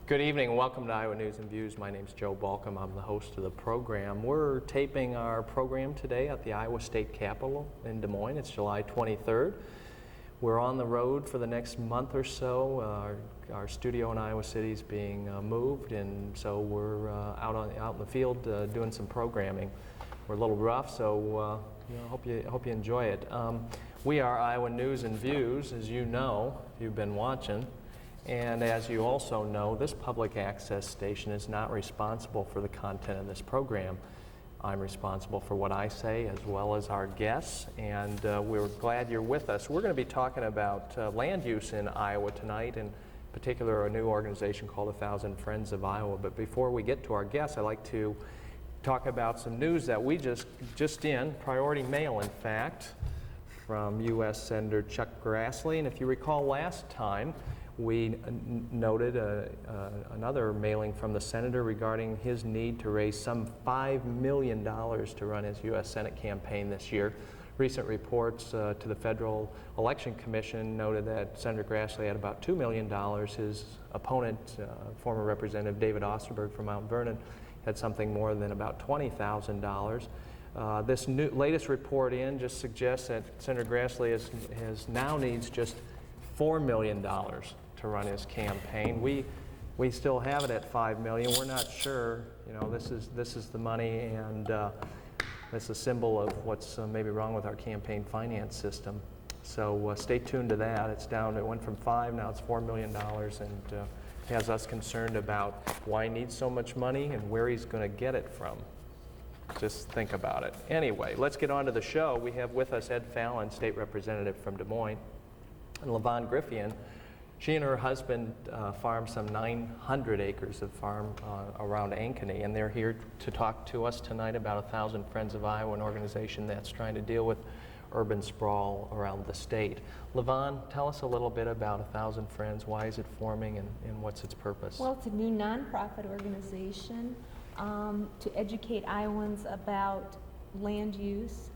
Good evening and welcome to Iowa News and Views. My name is Joe Balcom. I'm the host of the program. We're taping our program today at the Iowa State Capitol in Des Moines. It's July 23rd. We're on the road for the next month or so. Our studio in Iowa City is being moved, and so we're out in the field doing some programming. We're a little rough, so hope you enjoy it. We are Iowa News and Views, as you know, if you've been watching. And as you also know, this public access station is not responsible for the content of this program. I'm responsible for what I say as well as our guests, and we're glad you're with us. We're going to be talking about land use in Iowa tonight, in particular a new organization called 1,000 Friends of Iowa. But before we get to our guests, I'd like to talk about some news that we just in, priority mail in fact, from U.S. Senator Chuck Grassley. And if you recall last time, we noted another mailing from the senator regarding his need to raise some $5 million to run his U.S. Senate campaign this year. Recent reports to the Federal Election Commission noted that Senator Grassley had about $2 million. His opponent, former Representative David Osterberg from Mount Vernon, had something more than about $20,000. This latest report in just suggests that Senator Grassley now needs just $4 million to run his campaign. We still have it at $5 million. We're not sure. You know, this is the money, and it's a symbol of what's maybe wrong with our campaign finance system. So stay tuned to that. It's down. It went from 5, now it's $4 million, and has us concerned about why he needs so much money and where he's going to get it from. Just think about it. Anyway, let's get on to the show. We have with us Ed Fallon, state representative from Des Moines, and LaVon Griffieon. She and her husband farm some 900 acres of farm around Ankeny, and they're here to talk to us tonight about 1,000 Friends of Iowa, an organization that's trying to deal with urban sprawl around the state. LaVon, tell us a little bit about 1,000 Friends. Why is it forming, and what's its purpose? Well, it's a new nonprofit organization to educate Iowans about land use,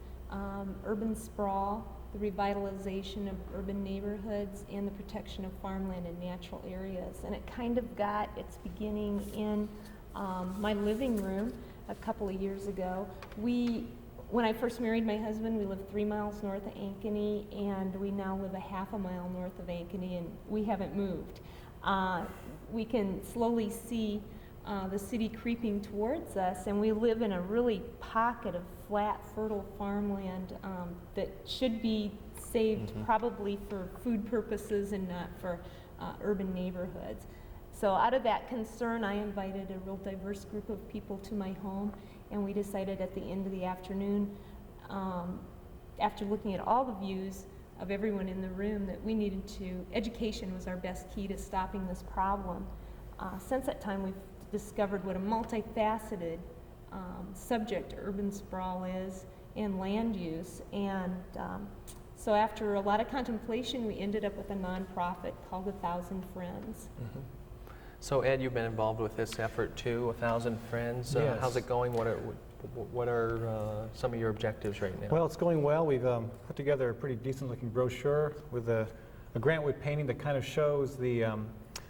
urban sprawl, the revitalization of urban neighborhoods, and the protection of farmland and natural areas. And it kind of got its beginning in my living room a couple of years ago. When I first married my husband, we lived 3 miles north of Ankeny, and we now live a half a mile north of Ankeny, and we haven't moved. We can slowly see the city creeping towards us, and we live in a really pocket of flat, fertile farmland that should be saved probably for food purposes and not for urban neighborhoods. So out of that concern, I invited a real diverse group of people to my home, and we decided at the end of the afternoon, after looking at all the views of everyone in the room, that we needed to, education was our best key to stopping this problem. Since that time, we've discovered what a multifaceted subject urban sprawl is and land use, and so after a lot of contemplation, we ended up with a nonprofit called 1,000 Friends. So Ed, you've been involved with this effort too, 1,000 Friends. Yes. How's it going? What are some of your objectives right now? Well, it's going well. We've put together a pretty decent looking brochure with a grant-wood painting that kind of shows the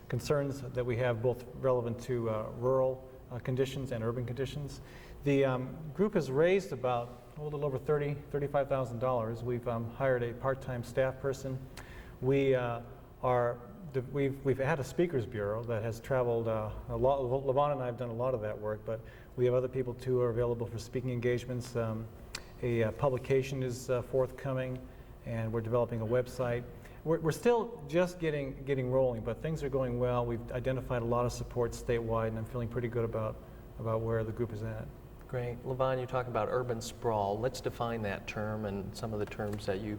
concerns that we have, both relevant to rural conditions and urban conditions. The group has raised about a little over $35,000. We've hired a part-time staff person. We've had a speakers bureau that has traveled a lot. LaVon and I have done a lot of that work, but we have other people too who are available for speaking engagements. A publication is forthcoming, and we're developing a website. We're still just getting rolling, but things are going well. We've identified a lot of support statewide, and I'm feeling pretty good about where the group is at. Great. LaVon, you talk about urban sprawl. Let's define that term and some of the terms that you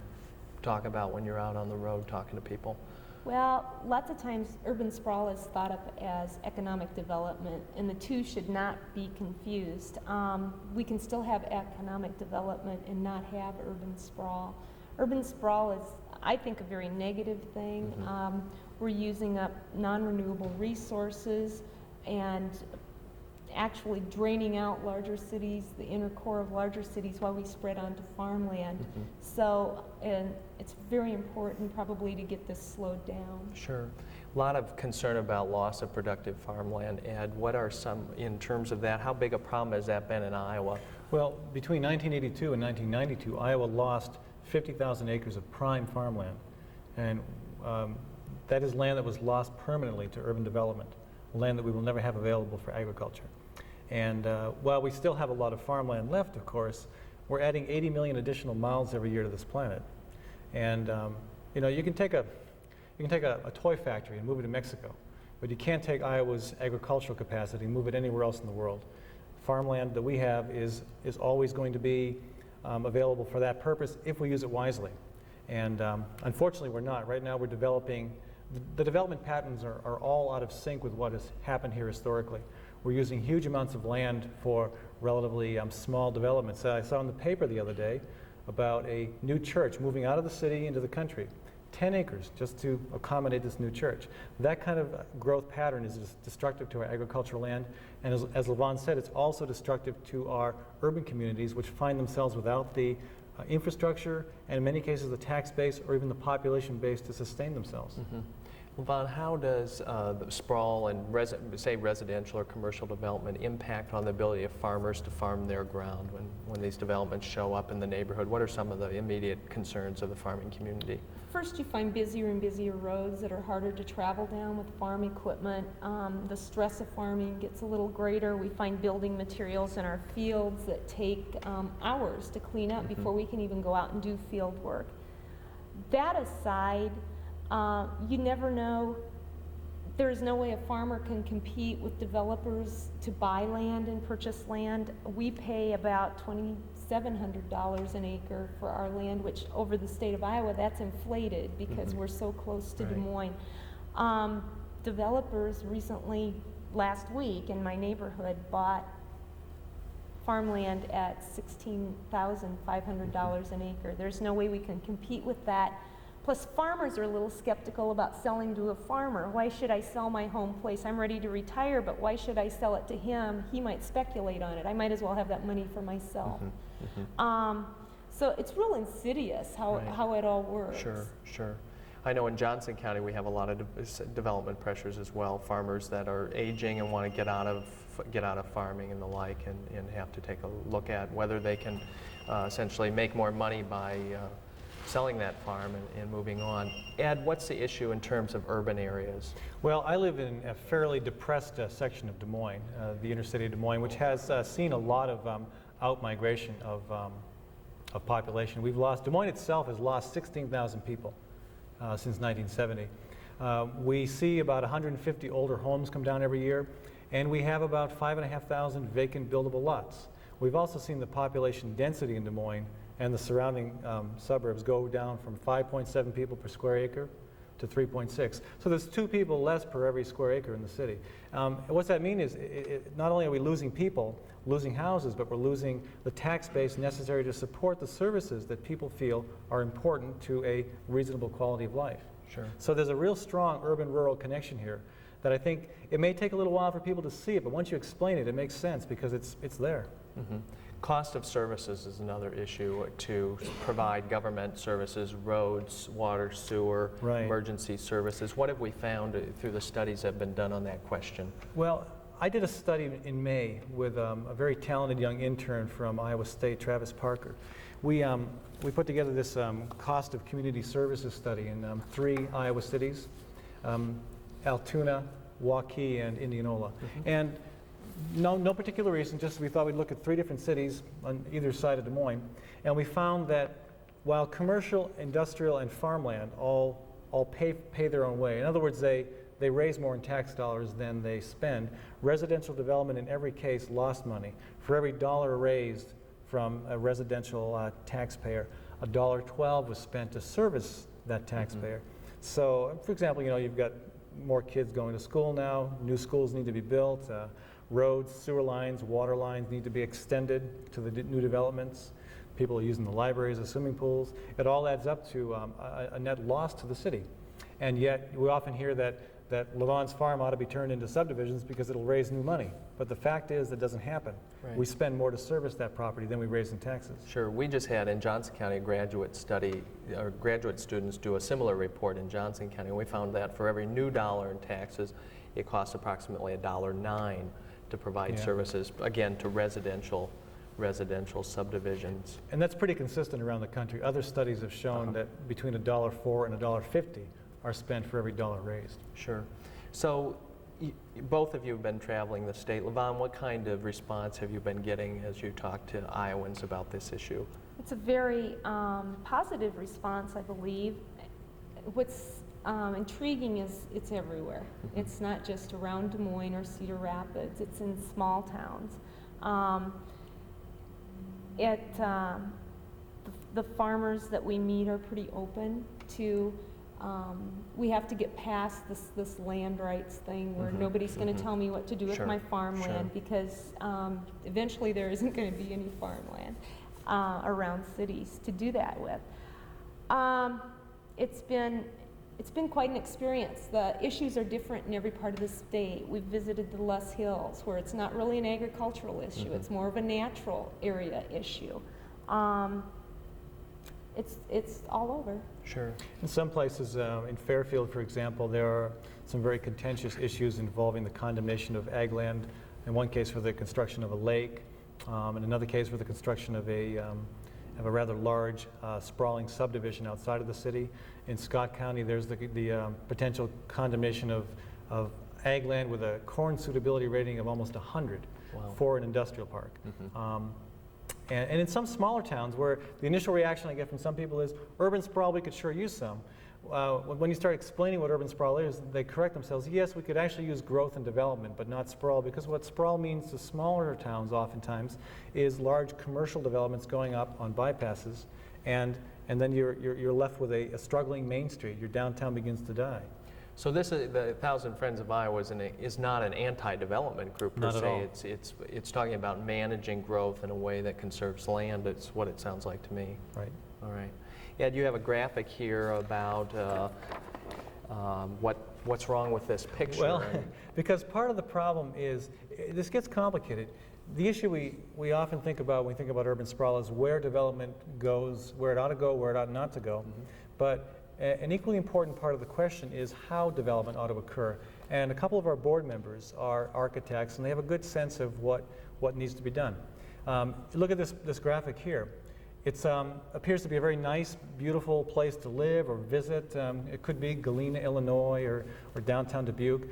talk about when you're out on the road talking to people. Well, lots of times urban sprawl is thought of as economic development, and the two should not be confused. We can still have economic development and not have urban sprawl. Urban sprawl is, I think, a very negative thing. We're using up non-renewable resources and actually draining out larger cities, the inner core of larger cities, while we spread onto farmland. So, and it's very important probably to get this slowed down. Sure. A lot of concern about loss of productive farmland. Ed, what are some, in terms of that, how big a problem has that been in Iowa? Well, between 1982 and 1992, Iowa lost 50,000 acres of prime farmland. And that is land that was lost permanently to urban development, land that we will never have available for agriculture. And while we still have a lot of farmland left, of course, we're adding 80 million additional mouths every year to this planet. And you know, you can take a toy factory and move it to Mexico, but you can't take Iowa's agricultural capacity and move it anywhere else in the world. Farmland that we have is always going to be available for that purpose if we use it wisely. And unfortunately, we're not. Right now, we're developing, the development patterns are all out of sync with what has happened here historically. We're using huge amounts of land for relatively small developments. I saw in the paper the other day about a new church moving out of the city into the country. 10 acres just to accommodate this new church. That kind of growth pattern is destructive to our agricultural land, and as LaVon said, it's also destructive to our urban communities, which find themselves without the infrastructure, and in many cases the tax base or even the population base to sustain themselves. LaVon, how does the sprawl and say residential or commercial development impact on the ability of farmers to farm their ground when these developments show up in the neighborhood? What are some of the immediate concerns of the farming community? First, you find busier and busier roads that are harder to travel down with farm equipment. The stress of farming gets a little greater. We find building materials in our fields that take hours to clean up before we can even go out and do field work. That aside, you never know. There's no way a farmer can compete with developers to buy land and purchase land. We pay about $2,700 an acre for our land, which over the state of Iowa, that's inflated because we're so close to Des Moines. Developers recently, last week in my neighborhood, bought farmland at $16,500 an acre. There's no way we can compete with that. Plus, farmers are a little skeptical about selling to a farmer. Why should I sell my home place? I'm ready to retire, but why should I sell it to him? He might speculate on it. I might as well have that money for myself. So it's real insidious how it all works. Sure. I know in Johnson County we have a lot of development pressures as well. Farmers that are aging and want to get out of farming and the like, and have to take a look at whether they can essentially make more money by selling that farm and moving on. Ed, what's the issue in terms of urban areas? Well, I live in a fairly depressed section of Des Moines, the inner city of Des Moines, which has seen a lot of out-migration of population. Des Moines itself has lost 16,000 people since 1970. We see about 150 older homes come down every year, and we have about 5,500 vacant buildable lots. We've also seen the population density in Des Moines and the surrounding suburbs go down from 5.7 people per square acre to 3.6. So there's 2 people less per every square acre in the city. What's that mean is not only are we losing people, losing houses, but we're losing the tax base necessary to support the services that people feel are important to a reasonable quality of life. Sure. So there's a real strong urban-rural connection here that I think it may take a little while for people to see it, but once you explain it, it makes sense because it's there. Cost of services is another issue to provide government services, roads, water, sewer, emergency services. What have we found through the studies that have been done on that question? Well, I did a study in May with a very talented young intern from Iowa State, Travis Parker. We put together this cost of community services study in 3 Iowa cities, Altoona, Waukee, and Indianola. And no particular reason, just we thought we'd look at 3 different cities on either side of Des Moines, and we found that while commercial, industrial, and farmland all pay their own way, in other words, they raise more in tax dollars than they spend, residential development in every case lost money. For every dollar raised from a residential taxpayer, $1.12 was spent to service that taxpayer. So, for example, you've got more kids going to school now, new schools need to be built, roads, sewer lines, water lines need to be extended to the new developments. People are using the libraries as swimming pools. It all adds up to a net loss to the city. And yet we often hear that that LaVon's farm ought to be turned into subdivisions because it'll raise new money. But the fact is that doesn't happen. Right. We spend more to service that property than we raise in taxes. Sure. We just had in Johnson County a graduate study, or graduate students do a similar report in Johnson County, and we found that for every new dollar in taxes, it costs approximately $1.09 to provide Yeah. services, again, to residential subdivisions. And that's pretty consistent around the country. Other studies have shown that between $1.04 and $1.50 are spent for every dollar raised. Sure. So both of you have been traveling the state. LaVon, what kind of response have you been getting as you talk to Iowans about this issue? It's a very positive response, I believe. What's intriguing is it's everywhere. It's not just around Des Moines or Cedar Rapids, it's in small towns. The farmers that we meet are pretty open to, we have to get past this land rights thing where nobody's going to tell me what to do with Sure, my farmland, because eventually there isn't going to be any farmland around cities to do that with. It's been quite an experience. The issues are different in every part of the state. We've visited the Les Hills, where it's not really an agricultural issue. It's more of a natural area issue. It's all over. Sure. In some places, in Fairfield, for example, there are some very contentious issues involving the condemnation of ag land. In one case, for the construction of a lake. In another case, for the construction of a rather large, sprawling subdivision outside of the city. In Scott County, there's the potential condemnation of ag land with a corn suitability rating of almost 100 for an industrial park. And in some smaller towns where the initial reaction I get from some people is, urban sprawl, we could sure use some. When you start explaining what urban sprawl is, they correct themselves. Yes, we could actually use growth and development, but not sprawl, because what sprawl means to smaller towns oftentimes is large commercial developments going up on bypasses, and then you're left with a struggling Main Street. Your downtown begins to die. So this is the Thousand Friends of Iowa is not an anti-development group per Not at all. se. It's talking about managing growth in a way that conserves land. It's what it sounds like to me. Right. All right. Ed, you have a graphic here about what's wrong with this picture. Well, because part of the problem is, this gets complicated. The issue we often think about when we think about urban sprawl is where development goes, where it ought to go, where it ought not to go. But an equally important part of the question is how development ought to occur. And a couple of our board members are architects, and they have a good sense of what needs to be done. Look at this graphic here. It appears to be a very nice, beautiful place to live or visit. It could be Galena, Illinois, or downtown Dubuque.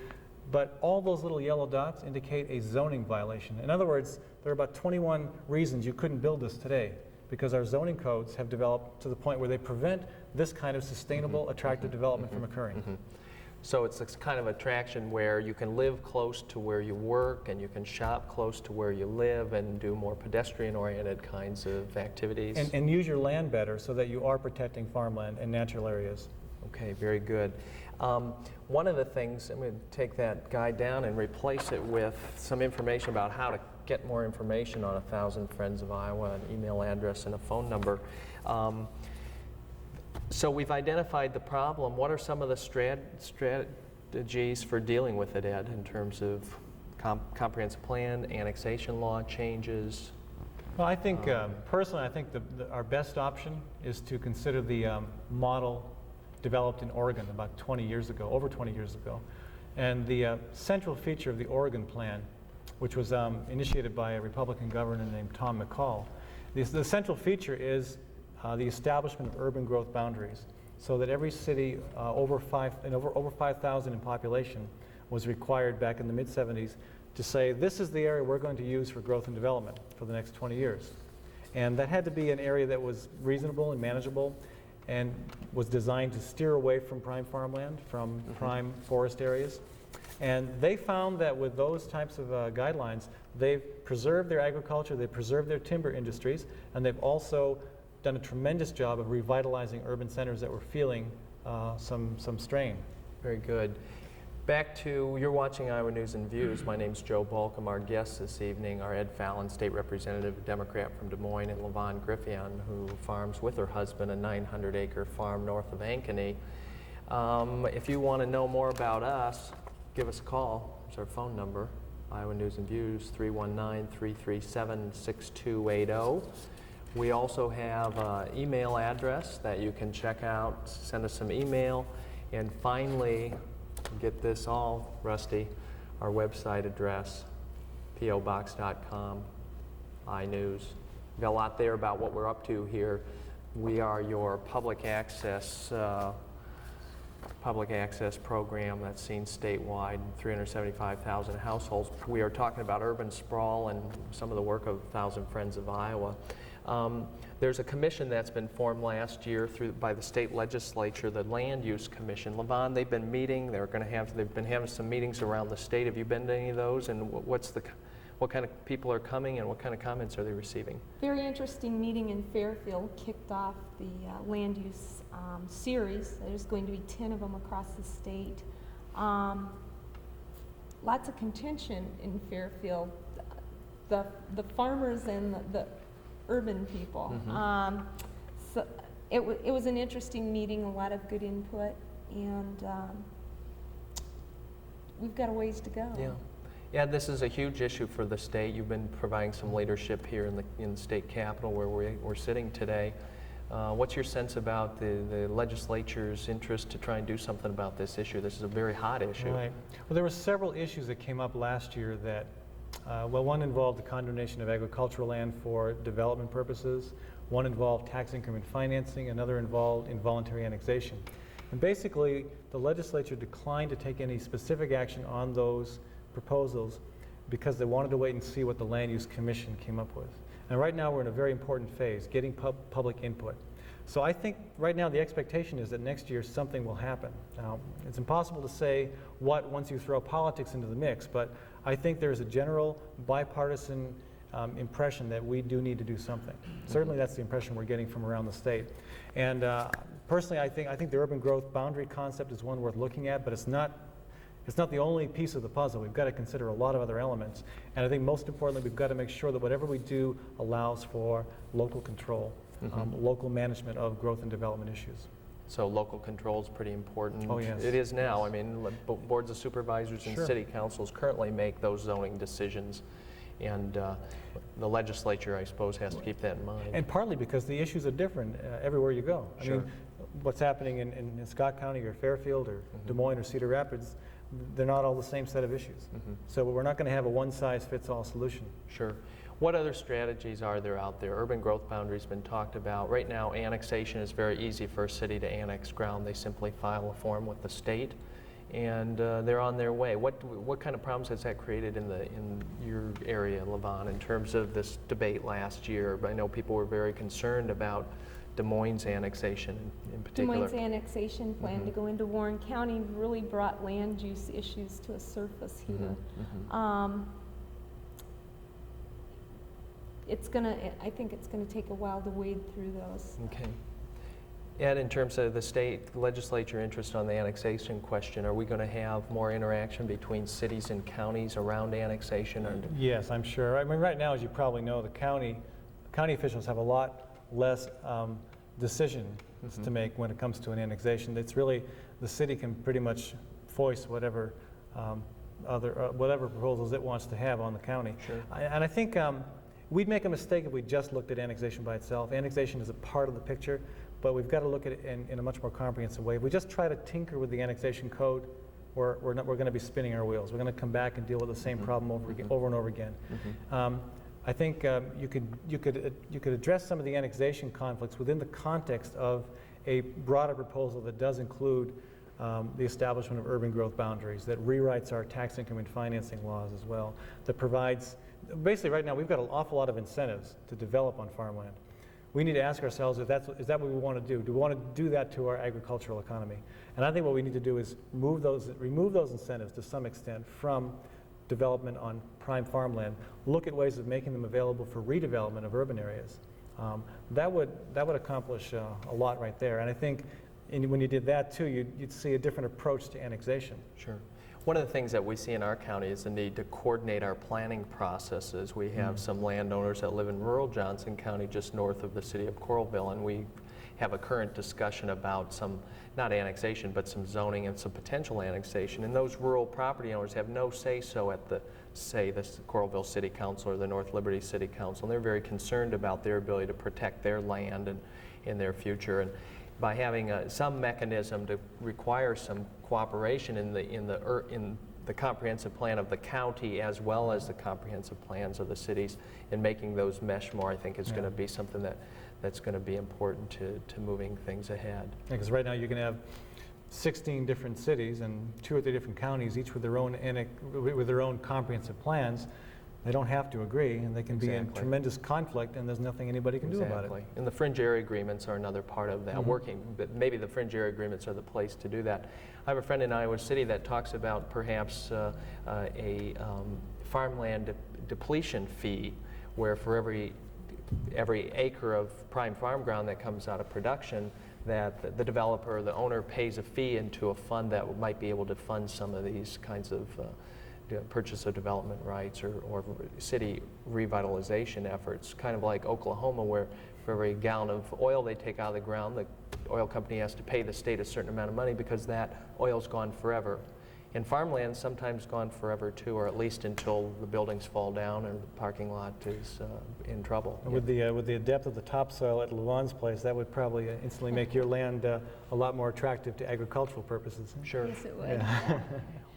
But all those little yellow dots indicate a zoning violation. In other words, there are about 21 reasons you couldn't build this today, because our zoning codes have developed to the point where they prevent this kind of sustainable, attractive development from occurring. So it's this kind of attraction where you can live close to where you work, and you can shop close to where you live, and do more pedestrian-oriented kinds of activities. And use your land better so that you are protecting farmland and natural areas. Okay, very good. One of the things, I'm going to take that guide down and replace it with some information about how to get more information on 1,000 Friends of Iowa, an email address and a phone number. So we've identified the problem. What are some of the strategies for dealing with it, Ed, in terms of comprehensive plan, annexation law changes? Well, I think, personally, I think our best option is to consider the model developed in Oregon about 20 years ago, over 20 years ago. And the central feature of the Oregon plan, which was initiated by a Republican governor named Tom McCall, the central feature is the establishment of urban growth boundaries, so that every city over 5,000 in population was required back in the mid-70s to say, this is the area we're going to use for growth and development for the next 20 years. And that had to be an area that was reasonable and manageable, and was designed to steer away from prime farmland, from prime forest areas. And they found that with those types of guidelines, they've preserved their agriculture, they've preserved their timber industries, and they've also done a tremendous job of revitalizing urban centers that were feeling some strain. Very good. Back to, you're watching Iowa News and Views. My name's Joe Balcom. Our guests this evening are Ed Fallon, State Representative, Democrat from Des Moines, and LaVon Griffieon, who farms with her husband a 900-acre farm north of Ankeny. If you want to know more about us, give us a call. There's our phone number, Iowa News and Views, 319-337-6280. We also have an email address that you can check out, send us some email. And finally, get this all, Rusty, our website address, pobox.com, iNews. We've got a lot there about what we're up to here. We are your public access program that's seen statewide, 375,000 households. We are talking about urban sprawl and some of the work of 1,000 Friends of Iowa. There's a commission that's been formed last year by the state legislature, the Land Use Commission. LaVon, they've been meeting. They've been having some meetings around the state. Have you been to any of those? And what kind of people are coming and what kind of comments are they receiving? Very interesting meeting in Fairfield kicked off the land use series. There's going to be 10 of them across the state. Lots of contention in Fairfield. The farmers and the urban people. Mm-hmm. So it was an interesting meeting, a lot of good input, and we've got a ways to go. Yeah. Yeah, this is a huge issue for the state. You've been providing some leadership here in the state capitol where we're sitting today. What's your sense about the legislature's interest to try and do something about this issue? This is a very hot issue. Right. Well, there were several issues that came up last year that, one involved the condemnation of agricultural land for development purposes. One involved tax increment financing. Another involved involuntary annexation. And basically, the legislature declined to take any specific action on those proposals because they wanted to wait and see what the Land Use Commission came up with. And right now we're in a very important phase, getting public input. So I think right now the expectation is that next year something will happen. Now, it's impossible to say what once you throw politics into the mix, but I think there's a general bipartisan impression that we do need to do something. Certainly that's the impression we're getting from around the state. And personally, I think the urban growth boundary concept is one worth looking at, but it's not the only piece of the puzzle. We've got to consider a lot of other elements. And I think most importantly, we've got to make sure that whatever we do allows for local control, local management of growth and development issues. So local control is pretty important. Oh, yes. It is now. I mean, boards of supervisors and city councils currently make those zoning decisions. And the legislature, I suppose, has to keep that in mind. And partly because the issues are different everywhere you go. I Sure. mean, what's happening in Scott County or Fairfield or Des Moines or Cedar Rapids, they're not all the same set of issues. So we're not going to have a one-size-fits-all solution. Sure. What other strategies are there out there? Urban growth boundaries been talked about. Right now, annexation is very easy for a city to annex ground. They simply file a form with the state, and they're on their way. What kind of problems has that created in your area, LaVon, in terms of this debate last year? I know people were very concerned about Des Moines annexation in Des particular. Moines annexation plan to go into Warren County really brought land use issues to a surface here. I think it's gonna take a while to wade through those. Okay. Ed, in terms of the state legislature interest on the annexation question, are we going to have more interaction between cities and counties around annexation? Or Yes, I'm sure. I mean, right now, as you probably know, the county officials have a lot less decisions to make when it comes to an annexation. It's really, the city can pretty much voice whatever whatever proposals it wants to have on the county. Sure. And I think we'd make a mistake if we just looked at annexation by itself. Annexation is a part of the picture, but we've got to look at it in a much more comprehensive way. If we just try to tinker with the annexation code, we're going to be spinning our wheels. We're going to come back and deal with the same problem over and over again. I think you could address some of the annexation conflicts within the context of a broader proposal that does include the establishment of urban growth boundaries, that rewrites our tax increment financing laws as well, that provides, basically right now we've got an awful lot of incentives to develop on farmland. We need to ask ourselves, is that what we want to do? Do we want to do that to our agricultural economy? And I think what we need to do is remove those incentives to some extent from development on prime farmland, look at ways of making them available for redevelopment of urban areas. That would accomplish a lot right there. And I think when you did that too, you'd see a different approach to annexation. Sure. One of the things that we see in our county is the need to coordinate our planning processes. We have some landowners that live in rural Johnson County just north of the city of Coralville, and we have a current discussion about some, not annexation, but some zoning and some potential annexation. And those rural property owners have no say-so at the, say, the Coralville City Council or the North Liberty City Council. And they're very concerned about their ability to protect their land and in their future. And by having some mechanism to require some cooperation in the comprehensive plan of the county as well as the comprehensive plans of the cities and making those mesh more, I think is going to be something that's going to be important to moving things ahead. Because right now you can have 16 different cities and 2 or 3 different counties, each with their own comprehensive plans. They don't have to agree, and they can be in tremendous conflict, and there's nothing anybody can do about it. And the fringe area agreements are another part of that, working, but maybe the fringe area agreements are the place to do that. I have a friend in Iowa City that talks about perhaps a farmland depletion fee, where for every acre of prime farm ground that comes out of production, that the developer, the owner, pays a fee into a fund that might be able to fund some of these kinds of purchase of development rights or city revitalization efforts, kind of like Oklahoma, where for every gallon of oil they take out of the ground, the oil company has to pay the state a certain amount of money because that oil's gone forever. And farmland's sometimes gone forever too, or at least until the buildings fall down or the parking lot is in trouble. With the depth of the topsoil at LaVon's place, that would probably instantly make your land a lot more attractive to agricultural purposes. Sure. Yes, it would. Yeah.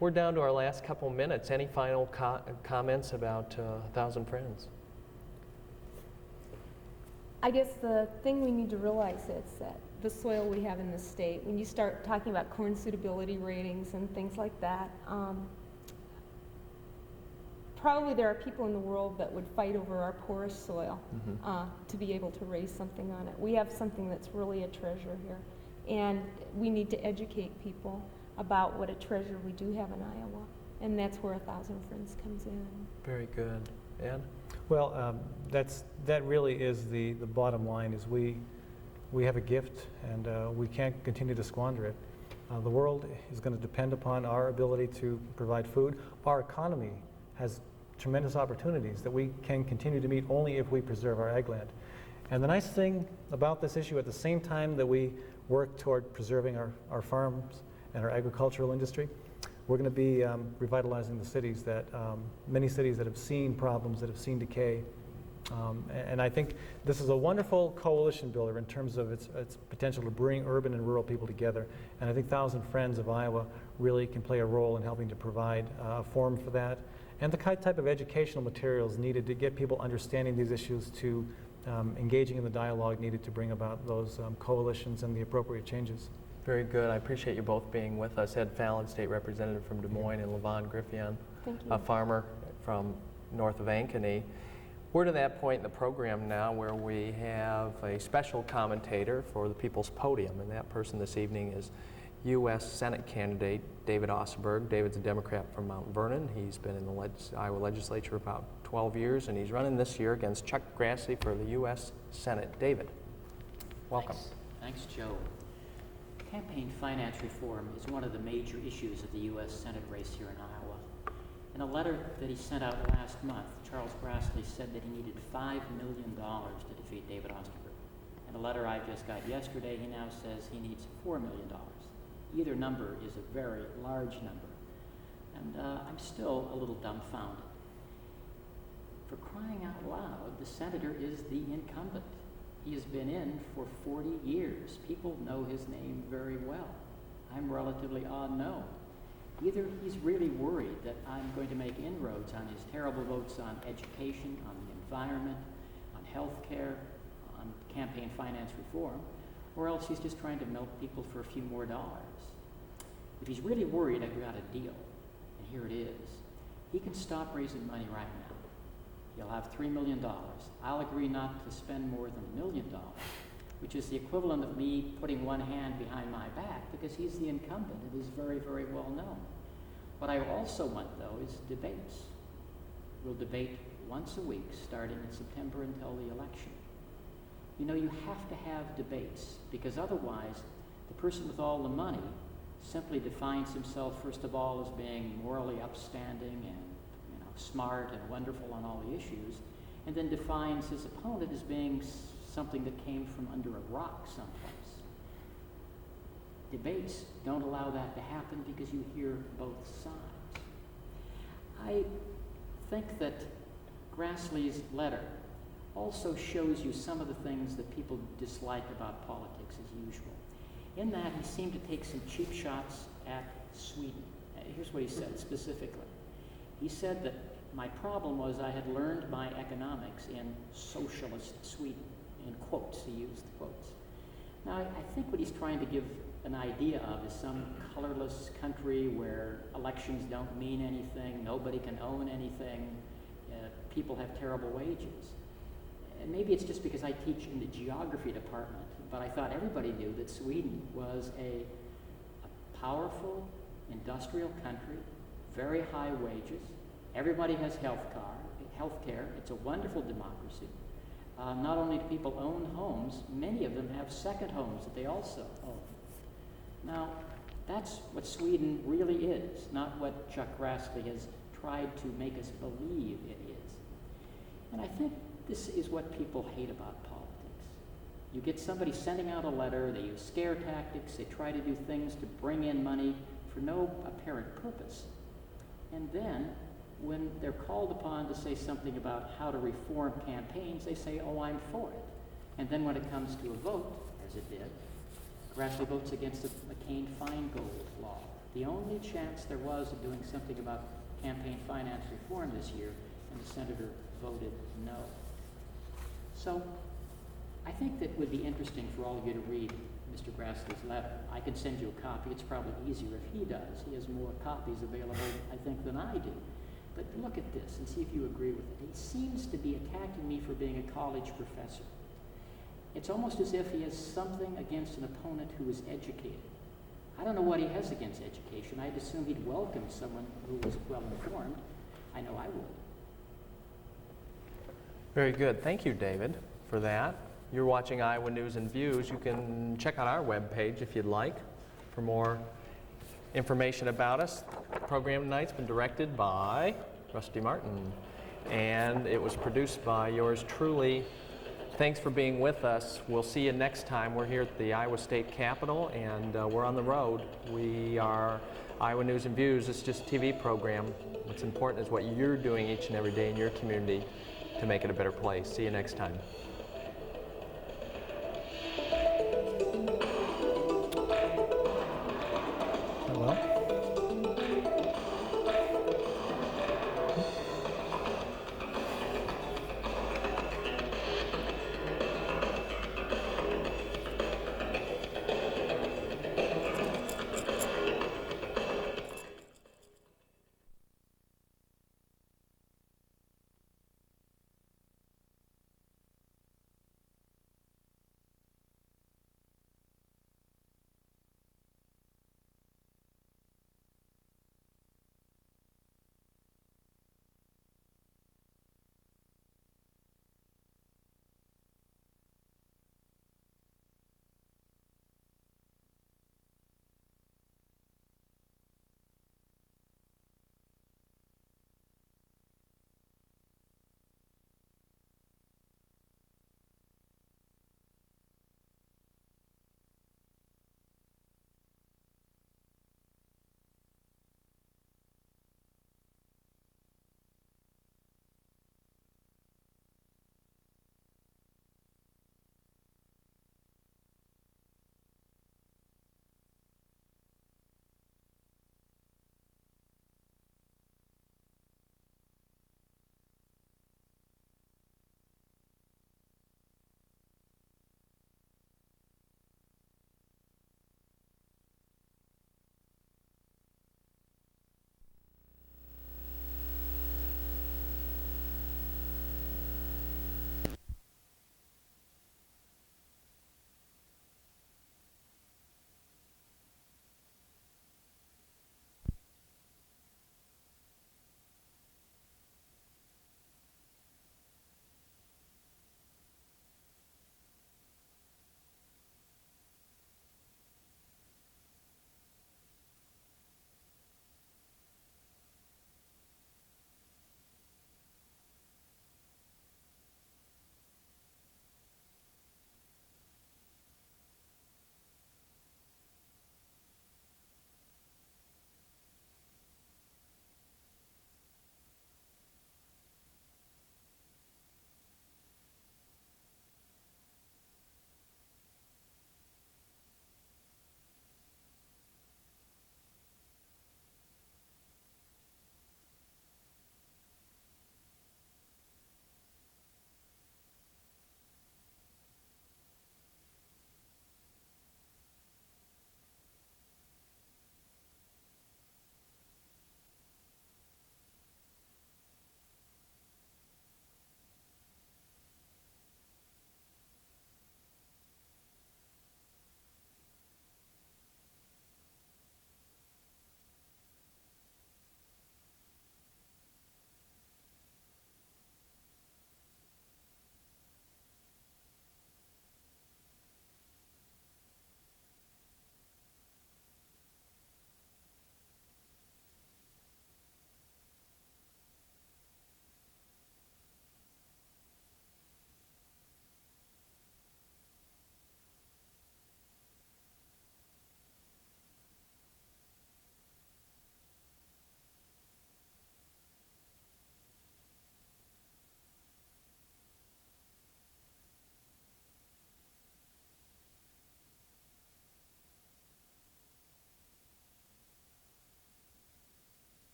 We're down to our last couple minutes. Any final comments about 1,000 Friends? I guess the thing we need to realize is that the soil we have in the state, when you start talking about corn suitability ratings and things like that, probably there are people in the world that would fight over our porous soil to be able to raise something on it. We have something that's really a treasure here, and we need to educate people about what a treasure we do have in Iowa, and that's where 1,000 Friends comes in. Very good. Ed? Well, that really is the bottom line, is we have a gift, and we can't continue to squander it. The world is going to depend upon our ability to provide food. Our economy has tremendous opportunities that we can continue to meet only if we preserve our ag land. And the nice thing about this issue, at the same time that we work toward preserving our farms and our agricultural industry, we're going to be revitalizing the cities many cities that have seen problems, that have seen decay. And I think this is a wonderful coalition builder in terms of its potential to bring urban and rural people together. And I think 1,000 Friends of Iowa really can play a role in helping to provide a forum for that, and the type of educational materials needed to get people understanding these issues, to engaging in the dialogue needed to bring about those coalitions and the appropriate changes. Very good. I appreciate you both being with us. Ed Fallon, State Representative from Des Moines, and LaVon Griffieon, a farmer from north of Ankeny. We're to that point in the program now where we have a special commentator for the People's Podium, and that person this evening is U.S. Senate candidate David Osterberg. David's a Democrat from Mount Vernon. He's been in the Iowa legislature about 12 years, and he's running this year against Chuck Grassley for the U.S. Senate. David, welcome. Thanks, Joe. Campaign finance reform is one of the major issues of the U.S. Senate race here in Iowa. In a letter that he sent out last month, Charles Grassley said that he needed $5 million to defeat David Osterberg. In a letter I just got yesterday, he now says he needs $4 million. Either number is a very large number. And I'm still a little dumbfounded. For crying out loud, the senator is the incumbent. He has been in for 40 years. People know his name very well. I'm relatively unknown. Either he's really worried that I'm going to make inroads on his terrible votes on education, on the environment, on health care, on campaign finance reform, or else he's just trying to milk people for a few more dollars. If he's really worried, I've got a deal, and here it is. He can stop raising money right now. He'll have $3 million. I'll agree not to spend more than $1 million, which is the equivalent of me putting one hand behind my back, because he's the incumbent. It is very, very well known. What I also want, though, is debates. We'll debate once a week, starting in September until the election. You know, you have to have debates, because otherwise, the person with all the money simply defines himself, first of all, as being morally upstanding and smart and wonderful on all the issues, and then defines his opponent as being something that came from under a rock someplace. Debates don't allow that to happen because you hear both sides. I think that Grassley's letter also shows you some of the things that people dislike about politics as usual. In that, he seemed to take some cheap shots at Sweden. Here's what he said specifically. He said that my problem was I had learned my economics in socialist Sweden. In quotes, he used quotes. Now, I think what he's trying to give an idea of is some colorless country where elections don't mean anything, nobody can own anything, people have terrible wages. And maybe it's just because I teach in the geography department, but I thought everybody knew that Sweden was a powerful industrial country, very high wages, everybody has health care, it's a wonderful democracy. Not only do people own homes, many of them have second homes that they also own. Now, that's what Sweden really is, not what Chuck Grassley has tried to make us believe it is. And I think this is what people hate about politics. You get somebody sending out a letter, they use scare tactics, they try to do things to bring in money for no apparent purpose. And then, when they're called upon to say something about how to reform campaigns, they say, oh, I'm for it. And then when it comes to a vote, as it did, Grassley votes against the McCain-Feingold law. The only chance there was of doing something about campaign finance reform this year, and the senator voted no. So I think that would be interesting for all of you to read Mr. Grassley's letter. I can send you a copy. It's probably easier if he does. He has more copies available, I think, than I do. But look at this and see if you agree with it. He seems to be attacking me for being a college professor. It's almost as if he has something against an opponent who is educated. I don't know what he has against education. I'd assume he'd welcome someone who was well informed. I know I would. Very good. Thank you, David, for that. You're watching Iowa News and Views. You can check out our webpage if you'd like for more information about us. The program tonight's been directed by Rusty Martin, and it was produced by yours truly. Thanks for being with us. We'll see you next time. We're here at the Iowa State Capitol, and we're on the road. We are Iowa News and Views. It's just a TV program. What's important is what you're doing each and every day in your community to make it a better place. See you next time.